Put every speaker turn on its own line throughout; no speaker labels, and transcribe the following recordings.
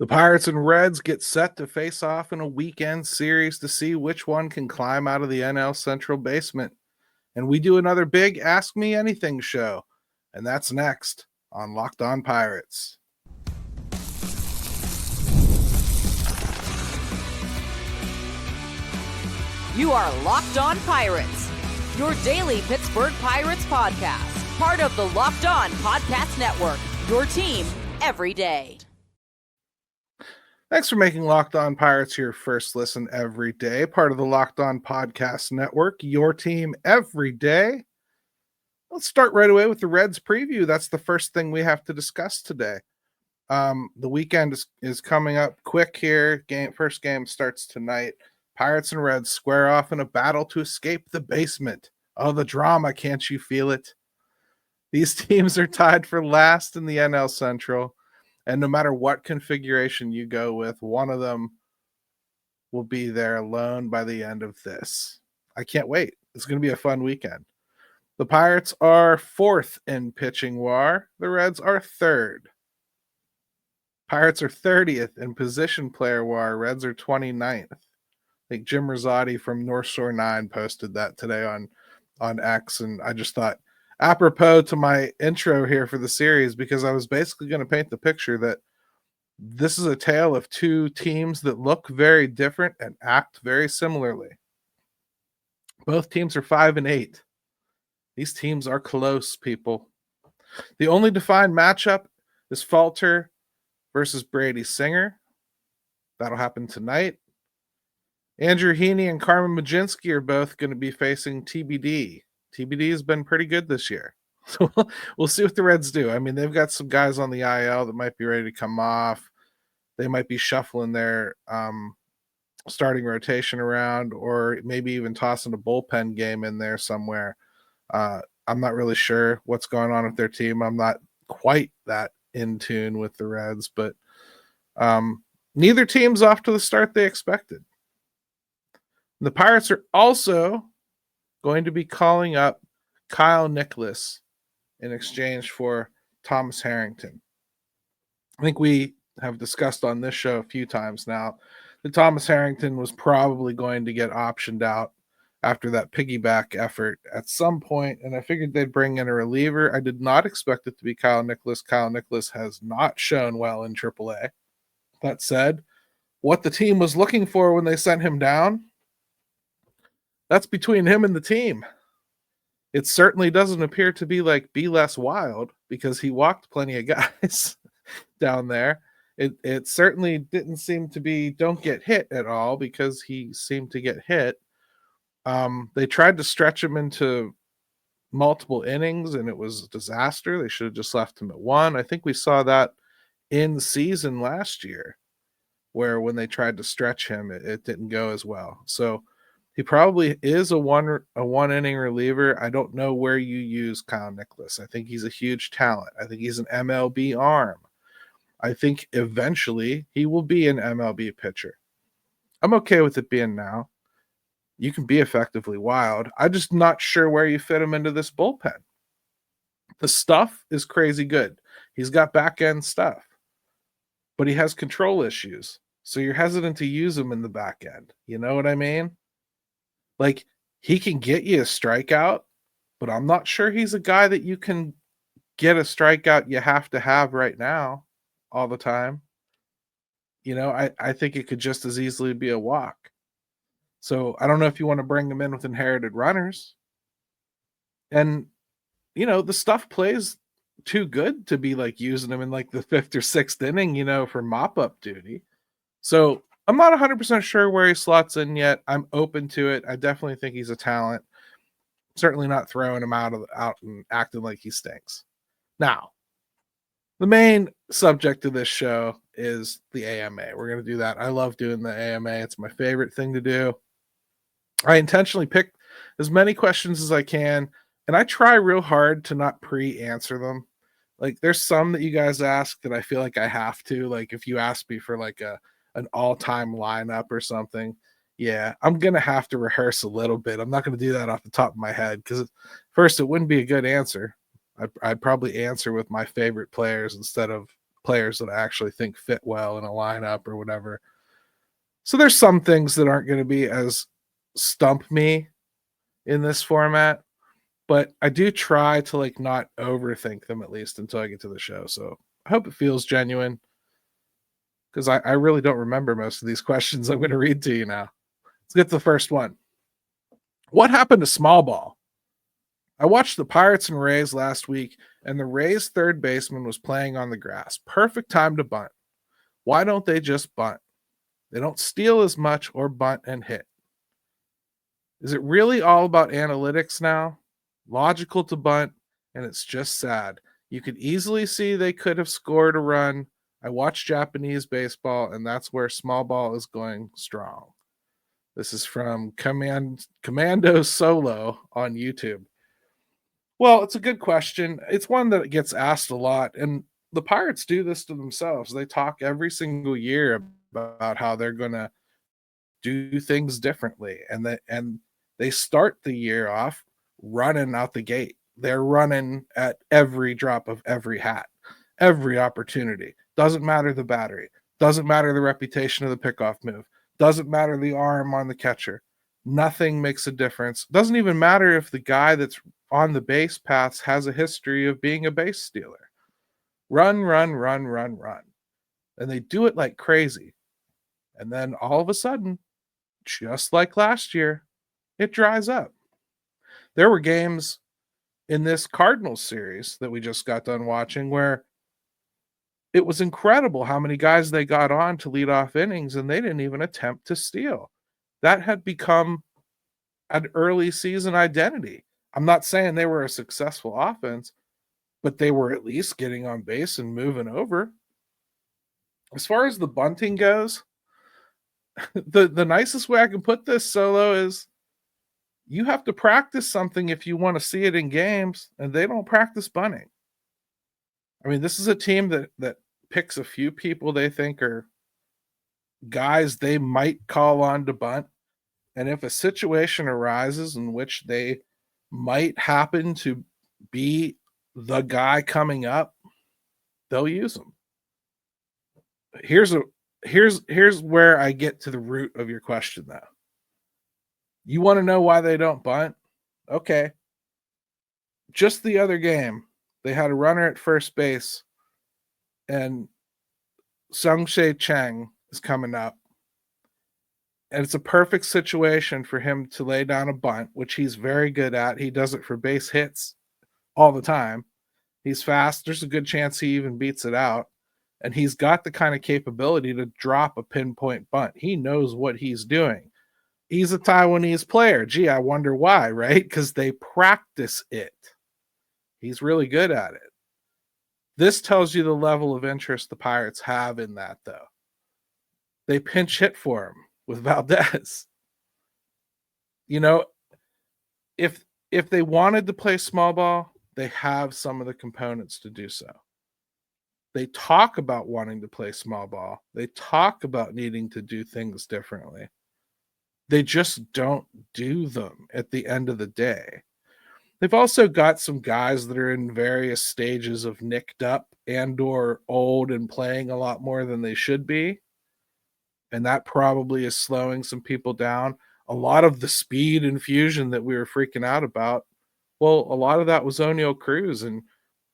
The Pirates and Reds get set to face off in a weekend series to see which one can climb out of the NL Central basement. And we do another big Ask Me Anything show. And that's next on Locked On Pirates.
You are Locked On Pirates, your daily Pittsburgh Pirates podcast. Part of the Locked On Podcast Network, your team every day.
Thanks for making Locked On Pirates your first listen every day. Part of the Locked On Podcast Network, your team every day. Let's start right away with the Reds preview. That's the first thing we have to discuss today. The weekend is coming up quick here. First game starts tonight. Pirates and Reds square off in a battle to escape the basement. Oh, the drama, can't you feel it? These teams are tied for last in the NL Central. And no matter what configuration you go with, one of them will be there alone by the end of this. I can't wait. It's going to be a fun weekend. The Pirates are 4th in pitching WAR. The Reds are 3rd. Pirates are 30th in position player WAR. Reds are 29th. I think Jim Rosati from North Shore 9 posted that today on X, and I just thought, apropos to my intro here for the series, because I was basically going to paint the picture that this is a tale of two teams that look very different and act very similarly. Both teams are 5-8. These teams are close, people. The only defined matchup is Falter versus Brady Singer. That'll happen tonight. Andrew Heaney and Carmen Mlodzinski are both going to be facing TBD. TBD has been pretty good this year. So we'll see what the Reds do. I mean, they've got some guys on the IL that might be ready to come off. They might be shuffling their starting rotation around, or maybe even tossing a bullpen game in there somewhere. I'm not really sure what's going on with their team. I'm not quite that in tune with the Reds, but neither team's off to the start they expected. The Pirates are also going to be calling up Kyle Nicholas in exchange for Thomas Harrington. I think we have discussed on this show a few times now that Thomas Harrington was probably going to get optioned out after that piggyback effort at some point, and I figured they'd bring in a reliever. I did not expect it to be Kyle Nicholas. Kyle Nicholas has not shown well in AAA. That said, what the team was looking for when they sent him down, that's between him and the team. It certainly doesn't appear to be like Be Less Wild, because he walked plenty of guys down there. It certainly didn't seem to be Don't Get Hit at all, because he seemed to get hit. They tried to stretch him into multiple innings, and it was a disaster. They should have just left him at 1. I think we saw that in the season last year, where when they tried to stretch him, it didn't go as well. So he probably is a one inning reliever. I don't know where you use Kyle Nicholas. I think he's a huge talent. I think he's an MLB arm. I think eventually he will be an MLB pitcher. I'm okay with it being now. You can be effectively wild. I'm just not sure where you fit him into this bullpen. The stuff is crazy good. He's got back end stuff, but he has control issues. So you're hesitant to use him in the back end. You know what I mean? Like, he can get you a strikeout, but I'm not sure he's a guy that you can get a strikeout you have to have right now all the time. You know, I think it could just as easily be a walk. So I don't know if you want to bring him in with inherited runners. And, you know, the stuff plays too good to be like using him in like the 5th or 6th inning, you know, for mop-up duty. So I'm not 100% sure where he slots in yet. I'm open to it. I definitely think he's a talent. Certainly not throwing him out and acting like he stinks. Now, the main subject of this show is the AMA. We're going to do that. I love doing the AMA. It's my favorite thing to do. I intentionally pick as many questions as I can, and I try real hard to not pre-answer them. Like, there's some that you guys ask that I feel like I have to. Like, if you ask me for like an all-time lineup or something, yeah, I'm going to have to rehearse a little bit. I'm not going to do that off the top of my head, because first, it wouldn't be a good answer. I'd probably answer with my favorite players instead of players that I actually think fit well in a lineup or whatever. So there's some things that aren't going to be as stump me in this format, but I do try to like not overthink them at least until I get to the show. So I hope it feels genuine because I really don't remember most of these questions I'm going to read to you now. Let's get to the first one. What happened to small ball? I watched the Pirates and Rays last week, and the Rays third baseman was playing on the grass. Perfect time to bunt. Why don't they just bunt? They don't steal as much or bunt and hit. Is it really all about analytics now? Logical to bunt, and it's just sad. You could easily see they could have scored a run. I watch Japanese baseball, and that's where small ball is going strong. This is from Commando Solo on YouTube. Well, it's a good question. It's one that gets asked a lot, and the Pirates do this to themselves. They talk every single year about how they're going to do things differently, and they start the year off running out the gate. They're running at every drop of every hat, every opportunity. Doesn't matter the battery. Doesn't matter the reputation of the pickoff move. Doesn't matter the arm on the catcher. Nothing makes a difference. Doesn't even matter if the guy that's on the base paths has a history of being a base stealer. Run, run, run, run, run. And they do it like crazy. And then all of a sudden, just like last year, it dries up. There were games in this Cardinals series that we just got done watching where it was incredible how many guys they got on to lead off innings, and they didn't even attempt to steal. That had become an early season identity. I'm not saying they were a successful offense, but they were at least getting on base and moving over. As far as the bunting goes, the nicest way I can put this, Solo, is you have to practice something if you want to see it in games, and they don't practice bunting. I mean, this is a team that picks a few people they think are guys they might call on to bunt. And if a situation arises in which they might happen to be the guy coming up, they'll use them. Here's where I get to the root of your question, though. You want to know why they don't bunt? Okay. Just the other game, they had a runner at first base, and Sung-Shae Chang is coming up. And it's a perfect situation for him to lay down a bunt, which he's very good at. He does it for base hits all the time. He's fast. There's a good chance he even beats it out. And he's got the kind of capability to drop a pinpoint bunt. He knows what he's doing. He's a Taiwanese player. Gee, I wonder why, right? Because they practice it. He's really good at it. This tells you the level of interest the Pirates have in that, though. They pinch hit for him with Valdez. You know, if they wanted to play small ball, they have some of the components to do so. They talk about wanting to play small ball. They talk about needing to do things differently. They just don't do them at the end of the day. They've also got some guys that are in various stages of nicked up and or old and playing a lot more than they should be. And that probably is slowing some people down. A lot of the speed infusion that we were freaking out about, well, a lot of that was Oneil Cruz. And,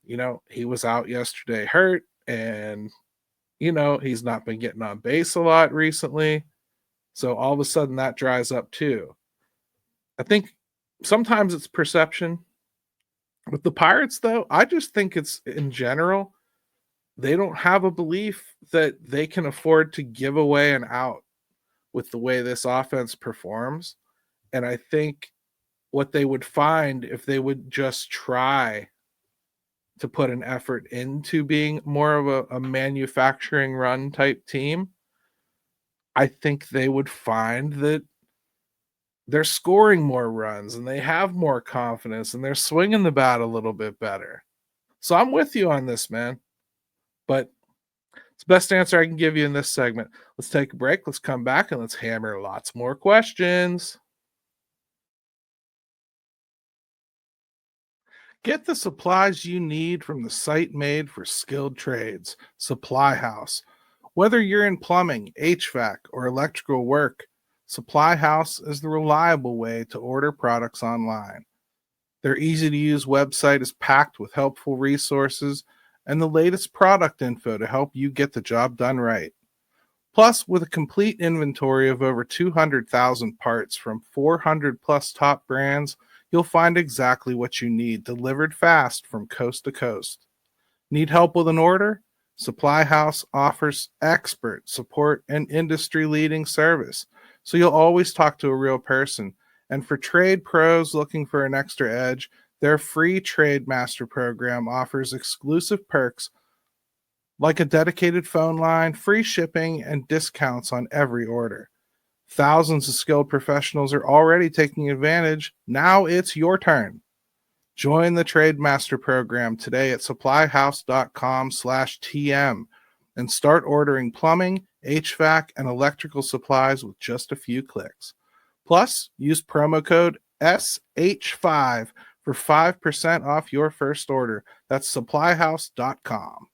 you know, he was out yesterday hurt. And, you know, he's not been getting on base a lot recently. So all of a sudden that dries up too. I think sometimes it's perception. With the Pirates, though, I just think it's in general, they don't have a belief that they can afford to give away an out with the way this offense performs. And I think what they would find if they would just try to put an effort into being more of a manufacturing run type team, I think they would find that they're scoring more runs and they have more confidence and they're swinging the bat a little bit better. So I'm with you on this, man. But it's the best answer I can give you in this segment. Let's take a break. Let's come back and let's hammer lots more questions. Get the supplies you need from the site made for skilled trades, Supply House. Whether you're in plumbing, HVAC, or electrical work, Supply House is the reliable way to order products online. Their easy to use website is packed with helpful resources and the latest product info to help you get the job done right. Plus, with a complete inventory of over 200,000 parts from 400 plus top brands, you'll find exactly what you need delivered fast from coast to coast. Need help with an order? Supply House offers expert support and industry leading service, so you'll always talk to a real person. And for trade pros looking for an extra edge, their free Trade Master program offers exclusive perks like a dedicated phone line, free shipping, and discounts on every order. Thousands of skilled professionals are already taking advantage. Now it's your turn. Join the Trade Master program today at supplyhouse.com/TM and start ordering plumbing, HVAC, and electrical supplies with just a few clicks. Plus, use promo code SH5 for 5% off your first order. That's supplyhouse.com.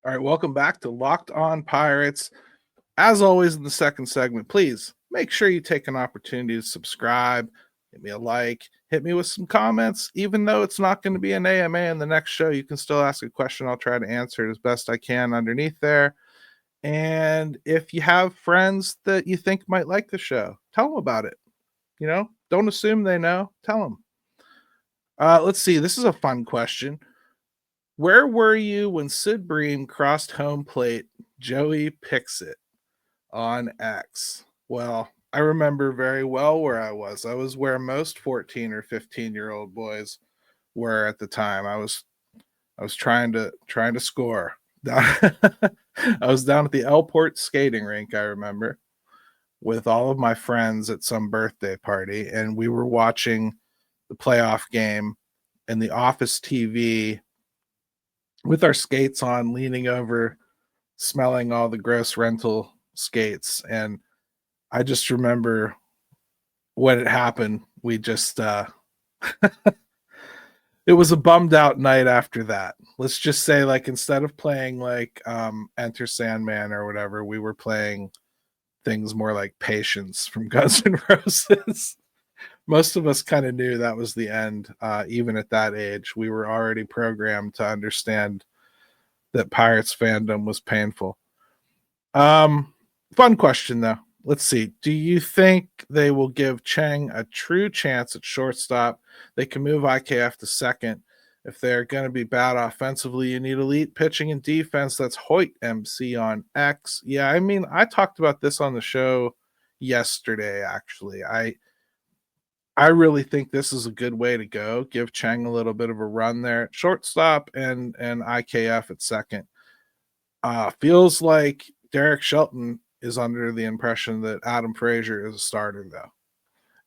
All right, welcome back to Locked On Pirates. As always, in the second segment, please make sure you take an opportunity to subscribe, hit me a like, hit me with some comments. Even though it's not going to be an AMA in the next show, you can still ask a question. I'll try to answer it as best I can underneath there. And if you have friends that you think might like the show, tell them about it. You know, don't assume they know. Tell them. Let's see. This is a fun question. Where were you when Sid Bream crossed home plate? Joey Pixit on X. Well, I remember very well where I was. I was where most 14 or 15-year-old boys were at the time. I was trying to score. I was down at the Elport skating rink, I remember, with all of my friends at some birthday party, and we were watching the playoff game in the office TV with our skates on, leaning over, smelling all the gross rental skates. And I just remember when it happened, we just it was a bummed out night after that. Let's just say, like, instead of playing like Enter Sandman or whatever, we were playing things more like Patience from Guns N' Roses. Most of us kind of knew that was the end. Even at that age, we were already programmed to understand that Pirates fandom was painful. Fun question though. Let's see. Do you think they will give Chang a true chance at shortstop? They can move IKF to second. If they're going to be bad offensively, you need elite pitching and defense. That's Hoyt MC on X. Yeah, I mean, I talked about this on the show yesterday, actually. I really think this is a good way to go. Give Chang a little bit of a run there at shortstop and IKF at second. Feels like Derek Shelton is under the impression that Adam Frazier is a starter, though,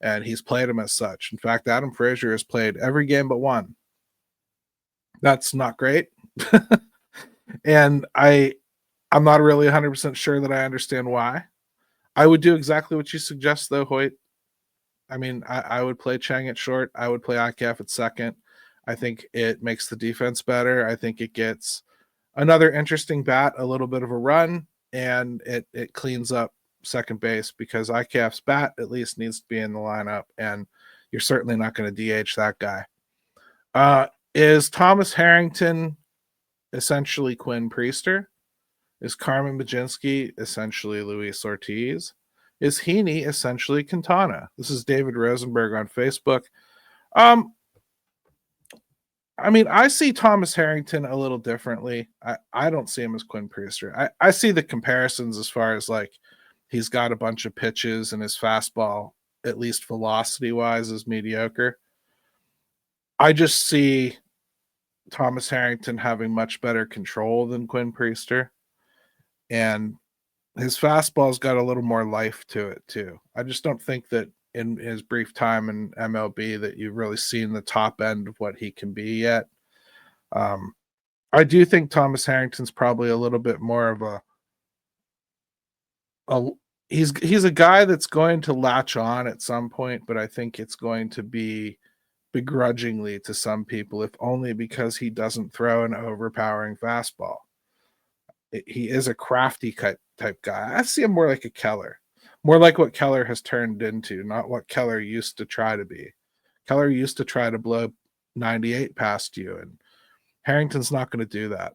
and he's played him as such. In fact, Adam Frazier has played every game but one. That's not great. And I'm not really 100% sure that I understand why. I would do exactly what you suggest, though, Hoyt. I mean, I would play Chang at short. I would play IKF at second. I think it makes the defense better. I think it gets another interesting bat, a little bit of a run, and it cleans up second base because IKF's bat at least needs to be in the lineup, and you're certainly not going to DH that guy. Is Thomas Harrington essentially Quinn Priester? Is Carmen Baginski essentially Luis Ortiz? Is Heaney essentially Quintana? This is David Rosenberg on Facebook. I mean, I see Thomas Harrington a little differently. I don't see him as Quinn Priester. I see the comparisons as far as like he's got a bunch of pitches and his fastball, at least velocity-wise, is mediocre. I just see Thomas Harrington having much better control than Quinn Priester. And his fastball's got a little more life to it too. I just don't think that in his brief time in MLB that you've really seen the top end of what he can be yet. I do think Thomas Harrington's probably a little bit more of a he's a guy that's going to latch on at some point, but I think it's going to be begrudgingly to some people, if only because he doesn't throw an overpowering fastball. He is a crafty type guy. I see him more like a Keller, more like what Keller has turned into, not what Keller used to try to be. Keller used to try to blow 98 past you, and Harrington's not going to do that.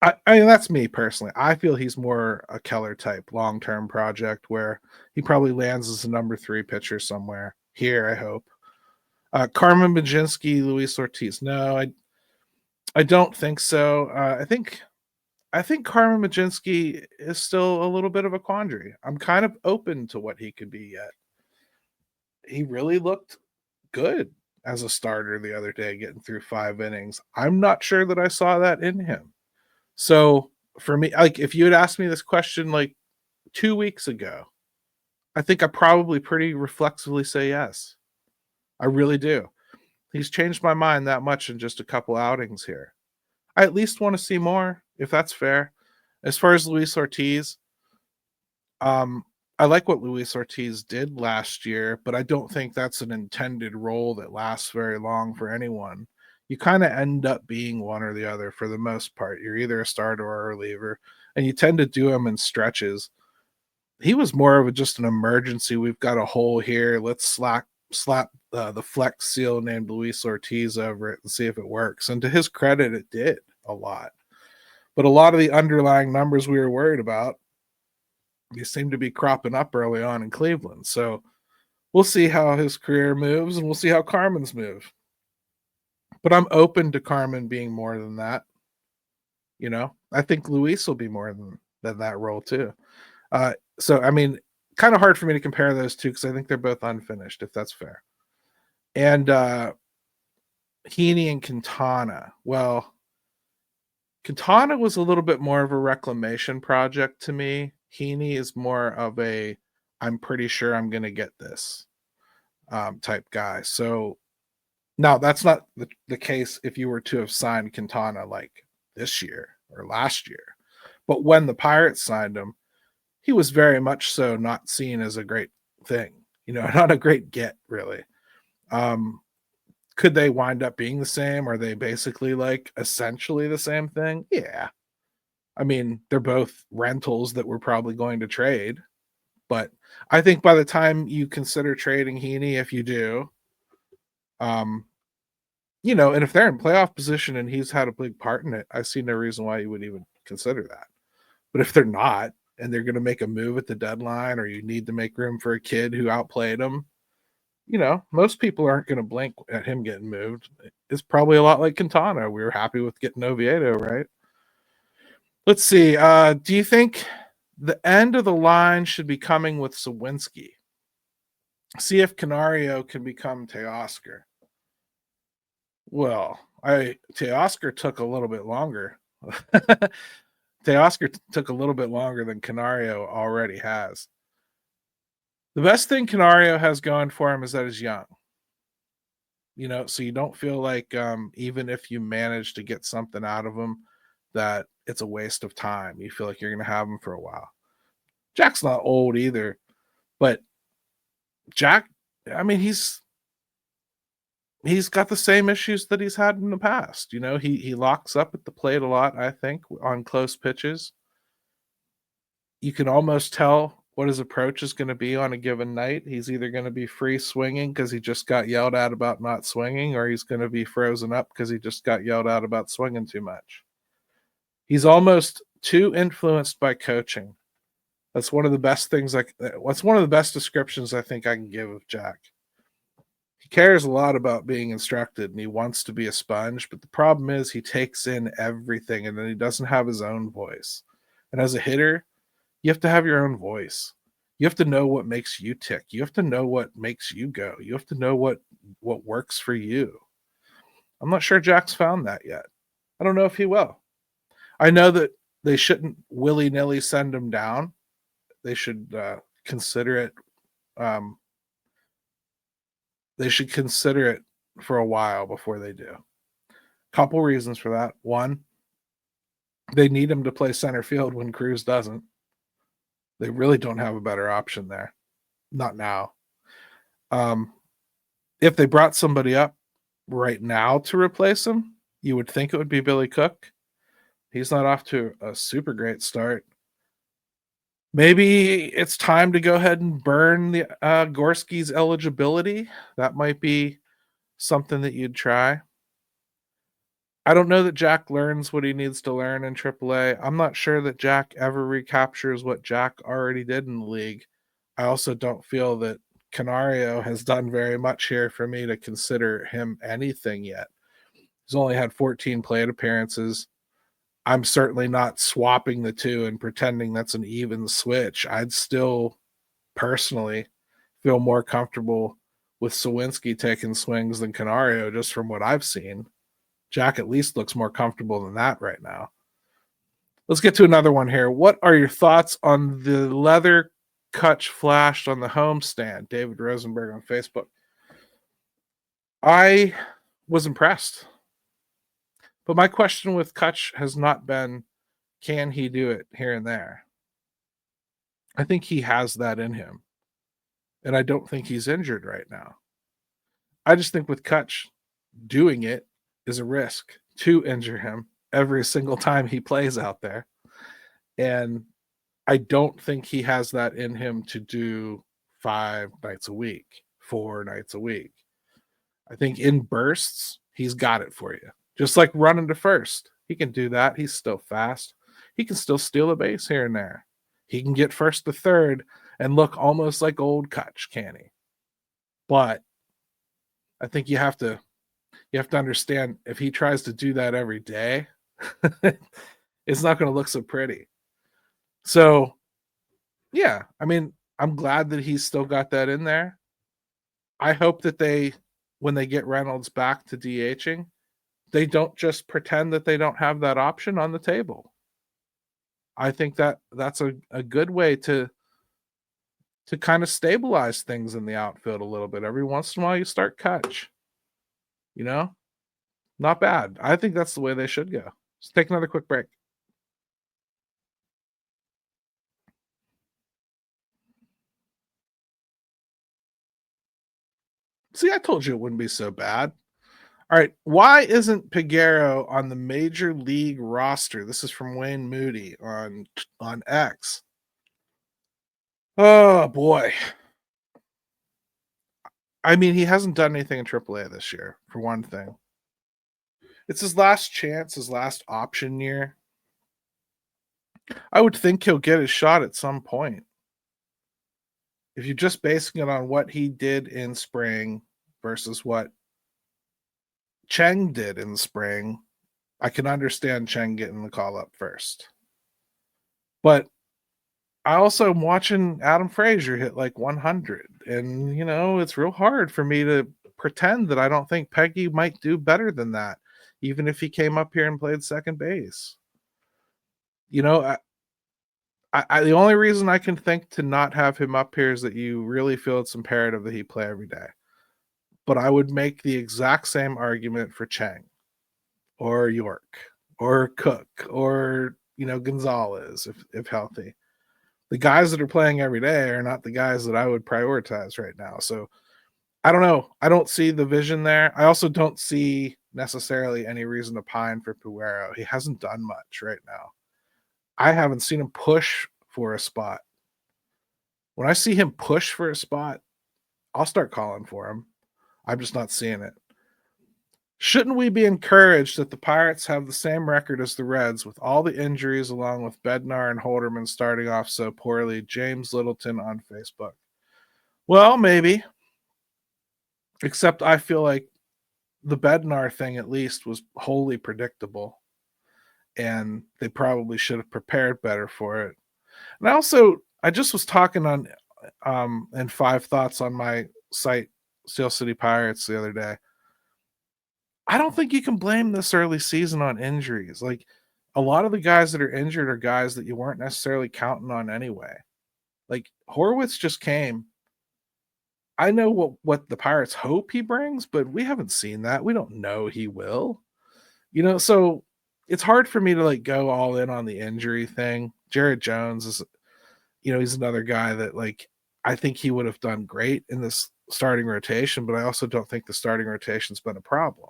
I mean, that's me personally. I feel he's more a Keller type long-term project where he probably lands as a number 3 pitcher somewhere here, I hope. Carmen Baginski, Luis Ortiz. No, I don't think so. I think Carmen Baginski is still a little bit of a quandary. I'm kind of open to what he could be yet. He really looked good as a starter the other day, getting through 5 innings. I'm not sure that I saw that in him. So for me, like if you had asked me this question like 2 weeks ago, I think I probably pretty reflexively say yes. I really do. He's changed my mind that much in just a couple outings here. I at least want to see more, if that's fair. As far as Luis Ortiz, I like what Luis Ortiz did last year, but I don't think that's an intended role that lasts very long for anyone. You kind of end up being one or the other for the most part. You're either a starter or a reliever, and you tend to do them in stretches. He was more of just an emergency. We've got a hole here. Let's slap the flex seal named Luis Ortiz over it and see if it works. And to his credit, it did a lot. But a lot of the underlying numbers we were worried about, they seem to be cropping up early on in Cleveland. So we'll see how his career moves, and we'll see how Carmen's move. But I'm open to Carmen being more than that. You know, I think Luis will be more than that role too. So I mean, kind of hard for me to compare those two because I think they're both unfinished, if that's fair. And Heaney and Quintana. Well, Quintana was a little bit more of a reclamation project to me. Heaney is more of a, I'm pretty sure I'm going to get this type guy. So now that's not the case if you were to have signed Quintana like this year or last year. But when the Pirates signed him, he was very much so not seen as a great thing, you know, not a great get really. Could they wind up being the same? Are they basically like essentially the same thing? Yeah. I mean, they're both rentals that we're probably going to trade. But I think by the time you consider trading Heaney, if you do, you know, and if they're in playoff position and he's had a big part in it, I see no reason why you would even consider that. But if they're not, and they're going to make a move at the deadline, or you need to make room for a kid who outplayed him, you know, most people aren't going to blink at him getting moved. It's probably a lot like Quintana. We were happy with getting Oviedo, right? Let's see. Do you think the end of the line should be coming with Sawinski? See if Canario can become Teoscar. Well, Teoscar took a little bit longer. Teoscar took a little bit longer than Canario already has. The best thing Canario has going for him is that he's young. You know, so you don't feel like even if you manage to get something out of him, that it's a waste of time. You feel like you're going to have him for a while. Jack's not old either, but Jack, I mean, he's got the same issues that he's had in the past. You know, he locks up at the plate a lot, I think, on close pitches. You can almost tell what his approach is going to be on a given night. He's either going to be free swinging because he just got yelled at about not swinging, or he's going to be frozen up because he just got yelled at about swinging too much. He's almost too influenced by coaching. That's one of the best things. What's one of the best descriptions I think I can give of Jack. He cares a lot about being instructed and he wants to be a sponge, but the problem is he takes in everything and then he doesn't have his own voice. And as a hitter, you have to have your own voice. You have to know what makes you tick. You have to know what makes you go. You have to know what works for you. I'm not sure Jack's found that yet. I don't know if he will. I know that they shouldn't willy-nilly send him down. They should consider it. They should consider it for a while before they do. Couple reasons for that. One, they need him to play center field when Cruz doesn't. They really don't have a better option there. Not now. If they brought somebody up right now to replace him, you would think it would be Billy Cook. He's not off to a super great start. Maybe it's time to go ahead and burn the Gorski's eligibility. That might be something that you'd try. I don't know that Jack learns what he needs to learn in AAA. I'm not sure that Jack ever recaptures what Jack already did in the league. I also don't feel that Canario has done very much here for me to consider him anything yet. He's only had 14 plate appearances. I'm certainly not swapping the two and pretending that's an even switch. I'd still personally feel more comfortable with Sawinski taking swings than Canario, just from what I've seen. Jack at least looks more comfortable than that right now. Let's get to another one here. What are your thoughts on the leather Kutch flashed on the homestand? David Rosenberg on Facebook. I was impressed. But my question with Kutch has not been, can he do it here and there? I think he has that in him. And I don't think he's injured right now. I just think with Kutch, doing it is a risk to injure him every single time he plays out there. And I don't think he has that in him to do 5 nights a week, 4 nights a week. I think in bursts, he's got it for you. Just like running to first. He can do that. He's still fast. He can still steal a base here and there. He can get first to third and look almost like old Kutch, can he? But I think you have to understand, if he tries to do that every day, it's not going to look so pretty. So, yeah, I mean, I'm glad that he's still got that in there. I hope that when they get Reynolds back to DHing, they don't just pretend that they don't have that option on the table. I think that's a good way to kind of stabilize things in the outfield a little bit. Every once in a while, you start Kutch. You know? Not bad. I think that's the way they should go. Let's take another quick break. See, I told you it wouldn't be so bad. All right. Why isn't Peguero on the major league roster? This is from Wayne Moody on X. Oh, boy. I mean, he hasn't done anything in AAA this year, for one thing. It's his last chance, his last option year. I would think he'll get his shot at some point. If you're just basing it on what he did in spring versus what Cheng did in spring, I can understand Cheng getting the call up first. But I also am watching Adam Frazier hit like 100. And, it's real hard for me to pretend that I don't think Peggy might do better than that, even if he came up here and played second base. The only reason I can think to not have him up here is that you really feel it's imperative that he play every day. But I would make the exact same argument for Cheng or York or Cook or, Gonzalez if healthy. The guys that are playing every day are not the guys that I would prioritize right now. So I don't know. I don't see the vision there. I also don't see necessarily any reason to pine for Peguero. He hasn't done much right now. I haven't seen him push for a spot. When I see him push for a spot, I'll start calling for him. I'm just not seeing it. Shouldn't we be encouraged that the Pirates have the same record as the Reds with all the injuries, along with Bednar and Holderman starting off so poorly? James Littleton on Facebook. Well, maybe. Except I feel like the Bednar thing at least was wholly predictable. And they probably should have prepared better for it. And I just was talking on in 5 Thoughts on my site, Steel City Pirates, the other day. I don't think you can blame this early season on injuries. Like, a lot of the guys that are injured are guys that you weren't necessarily counting on anyway. Like, Horwitz just came. I know what the Pirates hope he brings, but we haven't seen that. We don't know he will. So it's hard for me to go all in on the injury thing. Jared Jones he's another guy that, like, I think he would have done great in this starting rotation, but I also don't think the starting rotation's been a problem.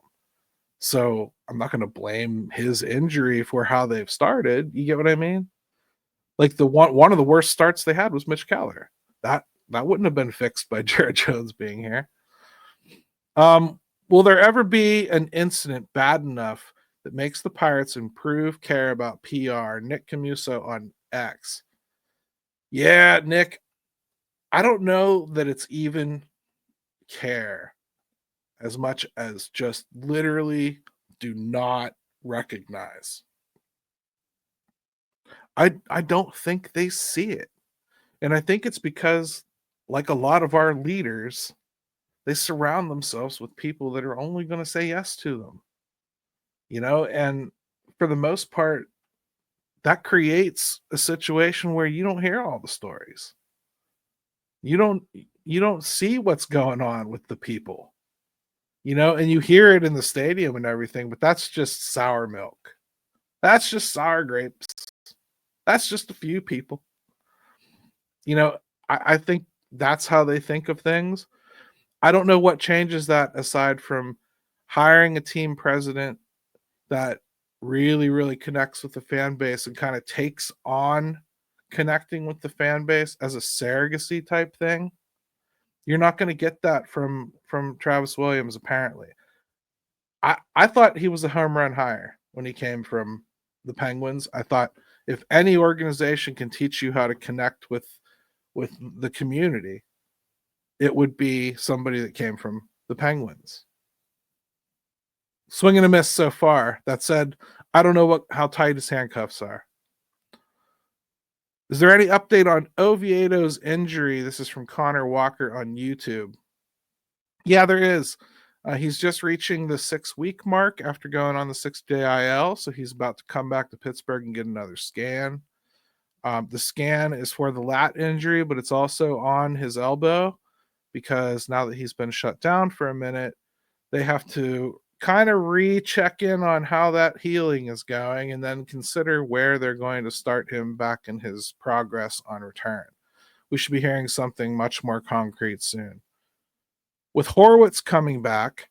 So I'm not going to blame his injury for how they've started. You get what I mean? Like, the one of the worst starts they had was Mitch Keller. That wouldn't have been fixed by Jared Jones being here. Will there ever be an incident bad enough that makes the Pirates improve care about PR? Nick Camuso on X. Yeah, Nick, I don't know that it's even care as much as just literally do not recognize. I don't think they see it. And I think it's because, like a lot of our leaders, they surround themselves with people that are only going to say yes to them. And for the most part, that creates a situation where you don't hear all the stories. You don't see what's going on with the people. And you hear it in the stadium and everything, but that's just sour milk. That's just sour grapes. That's just a few people. I think that's how they think of things. I don't know what changes that aside from hiring a team president that really, really connects with the fan base and kind of takes on connecting with the fan base as a surrogacy type thing. You're not going to get that from Travis Williams, apparently. I thought he was a home run hire when he came from the Penguins. I thought if any organization can teach you how to connect with the community, it would be somebody that came from the Penguins. Swing and a miss so far. That said, I don't know how tight his handcuffs are. Is there any update on Oviedo's injury? This is from Connor Walker on YouTube. Yeah, there is. He's just reaching the 6-week mark after going on the 6-day IL, so he's about to come back to Pittsburgh and get another scan. The scan is for the lat injury, but it's also on his elbow because now that he's been shut down for a minute, they have to kind of recheck in on how that healing is going and then consider where they're going to start him back in his progress on return. We should be hearing something much more concrete soon. With Horwitz coming back,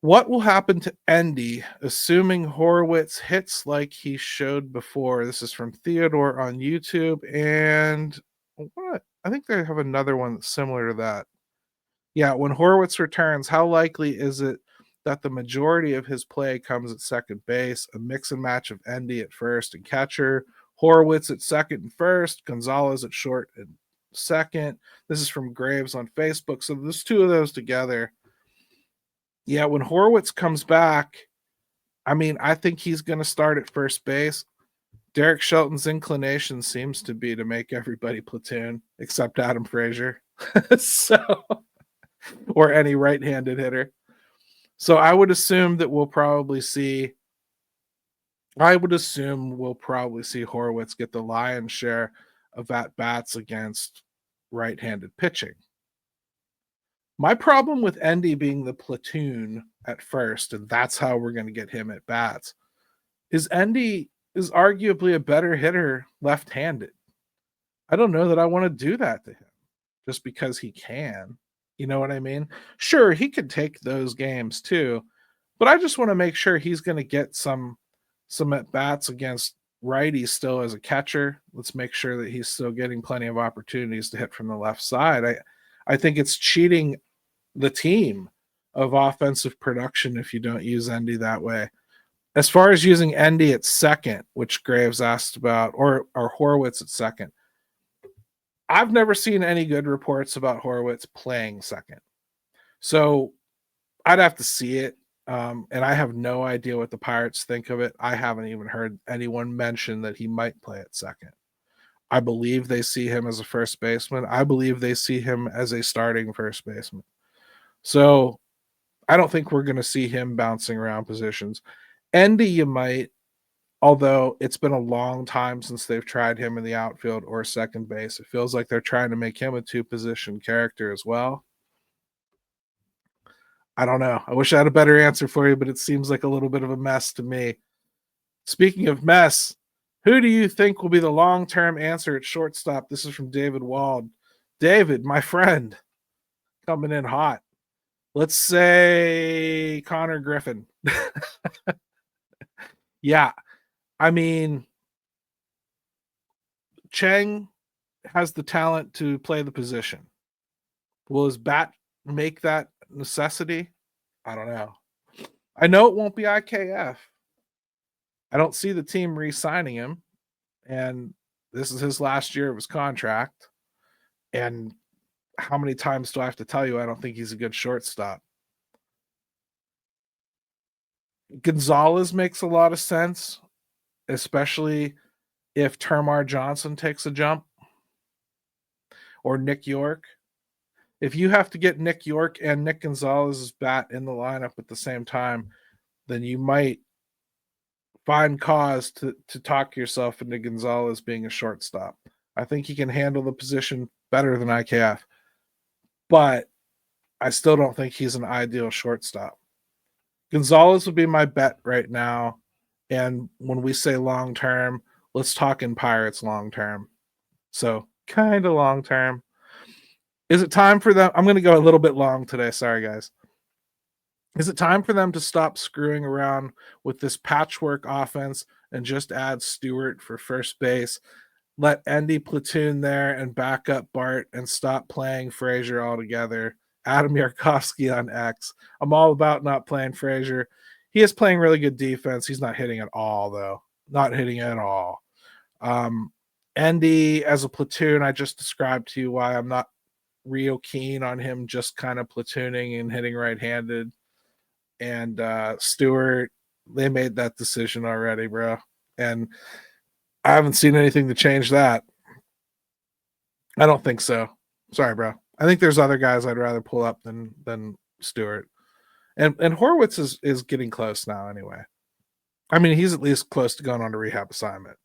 what will happen to Endy, assuming Horwitz hits like he showed before? This is from Theodore on YouTube, and what? I think they have another one that's similar to that. Yeah, when Horwitz returns, how likely is it that the majority of his play comes at second base, a mix and match of Endy at first and catcher, Horwitz at second and first, Gonzalez at short and second? This is from Graves on Facebook. So there's two of those together. Yeah, when Horwitz comes back, I think he's going to start at first base. Derek Shelton's inclination seems to be to make everybody platoon except Adam Frazier. Or any right-handed hitter. So I would assume we'll probably see Horwitz get the lion's share of at-bats against right-handed pitching. My problem with Endy being the platoon at first, and that's how we're going to get him at bats, is Endy is arguably a better hitter left-handed. I don't know that I want to do that to him just because he can. You know what I mean? Sure, he could take those games too, but I just want to make sure he's going to get some at-bats against righties still as a catcher. Let's make sure that he's still getting plenty of opportunities to hit from the left side. I think it's cheating the team of offensive production if you don't use Endy that way. As far as using Endy at second, which Graves asked about, or Horwitz at second, I've never seen any good reports about Horwitz playing second. So I'd have to see it. And I have no idea what the Pirates think of it. I haven't even heard anyone mention that he might play at second. I believe they see him as a first baseman. I believe they see him as a starting first baseman. So I don't think we're going to see him bouncing around positions. Endy, you might, although it's been a long time since they've tried him in the outfield or second base. It feels like they're trying to make him a two-position character as well. I don't know. I wish I had a better answer for you, but it seems like a little bit of a mess to me. Speaking of mess, Who do you think will be the long-term answer at shortstop? This is from David Wald. David, my friend, coming in hot. Let's say Connor Griffin. Yeah, I mean, Chang has the talent to play the position. Will his bat make that necessity? I don't know. I know it won't be IKF. I don't see the team re-signing him, and this is his last year of his contract. And how many times do I have to tell you I don't think he's a good shortstop? Gonzalez makes a lot of sense, especially if Termar Johnson takes a jump or Nick York. If you have to get Nick York and Nick Gonzalez's bat in the lineup at the same time, then you might find cause to talk yourself into Gonzalez being a shortstop. I think he can handle the position better than IKF, but I still don't think he's an ideal shortstop. Gonzalez would be my bet right now. And when we say long term, let's talk in Pirates long term. So kind of long term. Is it time for them? I'm going to go a little bit long today. Sorry, guys. Is it time for them to stop screwing around with this patchwork offense and just add Stewart for first base? Let Endy platoon there and back up Bart and stop playing Frazier altogether. Adam Yarkovsky on X. I'm all about not playing Frazier. He is playing really good defense. He's not hitting at all, though. Not hitting at all. Endy as a platoon, I just described to you why I'm not real keen on him just kind of platooning and hitting right-handed. And Stewart, they made that decision already, bro. And I haven't seen anything to change that. I don't think so. Sorry, bro. I think there's other guys I'd rather pull up than Stewart. And Horwitz is getting close now anyway. I mean, he's at least close to going on a rehab assignment.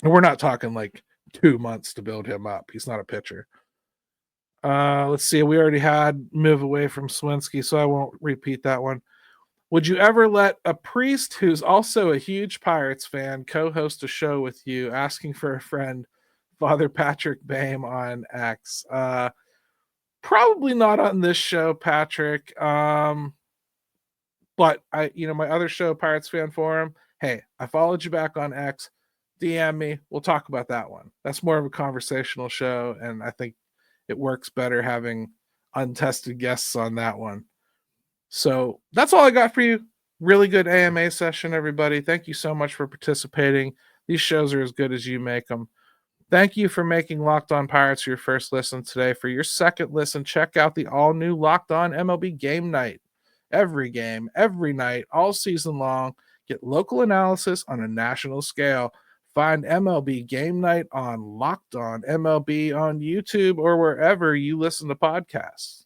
And we're not talking like 2 months to build him up. He's not a pitcher. Let's see. We already had move away from Swinsky, so I won't repeat that one. Would you ever let a priest who's also a huge Pirates fan co-host a show with you, asking for a friend, Father Patrick Bame on X? Probably not on this show, Patrick. But my other show, Pirates Fan Forum, hey, I followed you back on X. DM me. We'll talk about that one. That's more of a conversational show, and I think it works better having untested guests on that one. So that's all I got for you. Really good AMA session, everybody. Thank you so much for participating. These shows are as good as you make them. Thank you for making Locked On Pirates your first listen today. For your second listen, check out the all-new Locked On MLB Game Night. Every game, every night, all season long. Get local analysis on a national scale. Find MLB Game Night on Locked On MLB on YouTube or wherever you listen to podcasts.